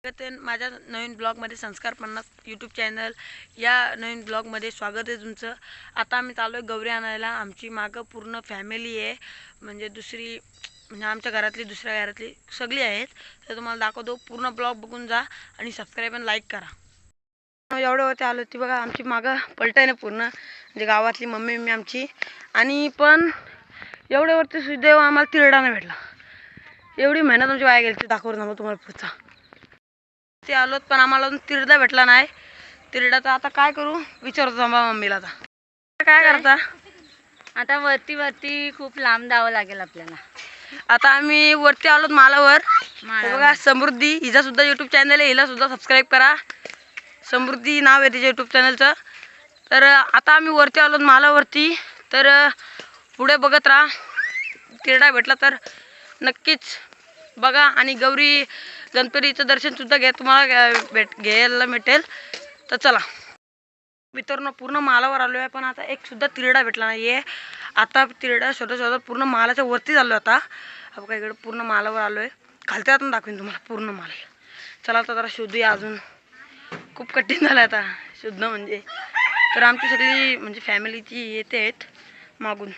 माझ्या नवीन ब्लॉगमध्ये संस्कार 50 यूट्यूब चॅनल या नवीन ब्लॉगमध्ये स्वागत आहे तुमचं। आता आम्ही चालू आहे गौरी आणायला। आमची मागं पूर्ण फॅमिली आहे, म्हणजे आमच्या घरातली दुसऱ्या घरातली सगळी आहेत। तर तुम्हाला दाखवतो, पूर्ण ब्लॉग बघून जा आणि सबस्क्राईब आणि लाईक करा। एवढं होते आलो ती बघा, आमची मागं पलटाय ना पूर्ण, म्हणजे गावातली मम्मी आमची। आणि पण एवढ्यावरती सुदैव आम्हाला तिरडा नाही भेटला। एवढी मेहनत आमची वाया गेली, ते दाखवतो ना तुम्हाला पुढचा। ते आलोत पण आम्हाला तिरडा भेटला नाही। तिरडाचा आता काय करू विचारतो मम्मीला। आता काय करता? आता वरती खूप लांब जावं लागेल आपल्याला। आता आम्ही वरती आलोत मालावर। बघा समृद्धी, हिचा सुद्धा यूट्यूब चॅनल आहे, हिला सुद्धा सबस्क्राईब करा। समृद्धी नाव आहे तिच्या यूट्यूब चॅनलचं। तर आता आम्ही वरती आलोत मालावरती। तर पुढे बघत राहा, तिरडा भेटला तर नक्कीच बघा आणि गौरी गणपतीचं दर्शन सुद्धा घ्या, तुम्हाला घ्यायला भेटेल। तर चला मित्रांनो, पूर्ण मालावर आलो आहे, पण आता एक सुद्धा तिरडा भेटला नाहीये। आता तिरडा शोधत पूर्ण मालाच्या वरती आलो। आता बघा इकडे पूर्ण मालावर आलो आहे, खालच्या हातून दाखवेन तुम्हाला पूर्ण माल। चला आता जरा शोधूया, अजून खूप कठीण झालं आता शोधणं म्हणजे। तर आमची सगळी म्हणजे फॅमिलीची येते आहेत मागून,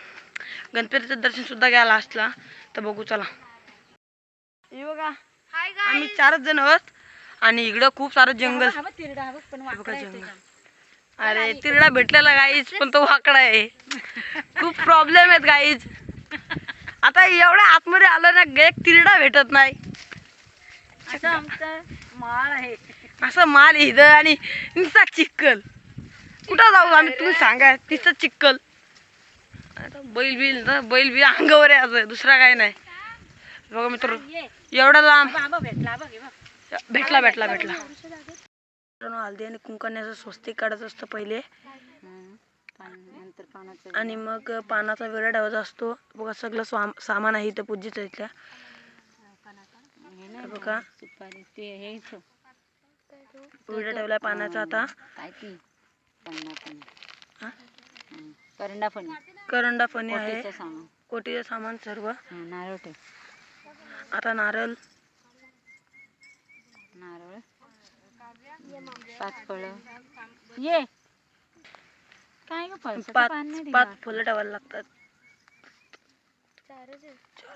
गणपतीचं दर्शन सुद्धा घ्या लास्टला। तर बघू चला। हे बघा आम्ही 4 जण आहोत आणि इकडं खूप सारं जंगल। अरे तिरडा भेटलेला गाईज, पण तो वाकडा आहे। खूप प्रॉब्लेम आहेत गाईज। आता एवढ्या आतमध्ये आलं ना, एक तिरडा भेटत नाही। असं आमचं माळ आहे, असं माल इथं आणि नुसता चिक्कल। कुठं जाऊ आम्ही तुम्ही सांगा, तिथं चिक्कल। आता बैल बी अंगावर आहे, असं दुसरा काय नाही। बघा मित्र, एवढा लांब भेटला। हळदी आणि कुंकण्याचं स्वस्तिक काढायचं असतं पहिले, आणि मग पानाचा विडा ठेवायचा असतो। बघा सगळं सामान आहे इथं पूजेचं इथल्या। बघा विडा ठेवलाय पानाचा। आता करंडा फणी आहे, कोटीचं सामान सर्व। आता नारळ 5 फळं, ये काय ग 5 फुलं ठेवायला लागतात। 4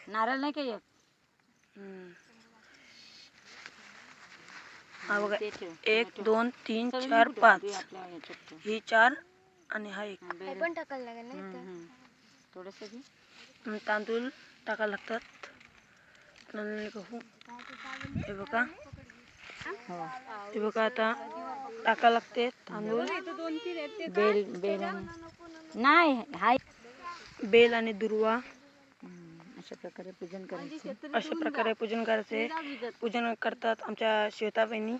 नारळ नाही काय? हा बघा 1 2 3 4 5, ही 4 आणि हा 1। पण टाकायला लागेल ना थोडंसं, तांदूळ टाकायला लागतात, गहू। हे बघा आता टाकायला लागते तांदूळ, बेल आणि दुर्वा। अशा प्रकारे पूजन करायचे। पूजन करतात आमच्या श्वेता बहिणी।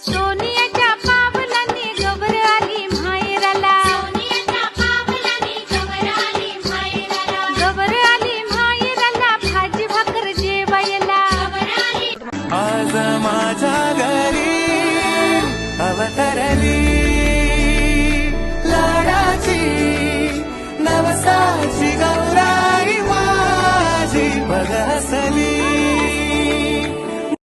सोनियाच्या पावलांनी गौर आली माहेराला, गौर आली माहेराला, भाजी भाकर जेवायला। आज माझ्या घरी अवतरली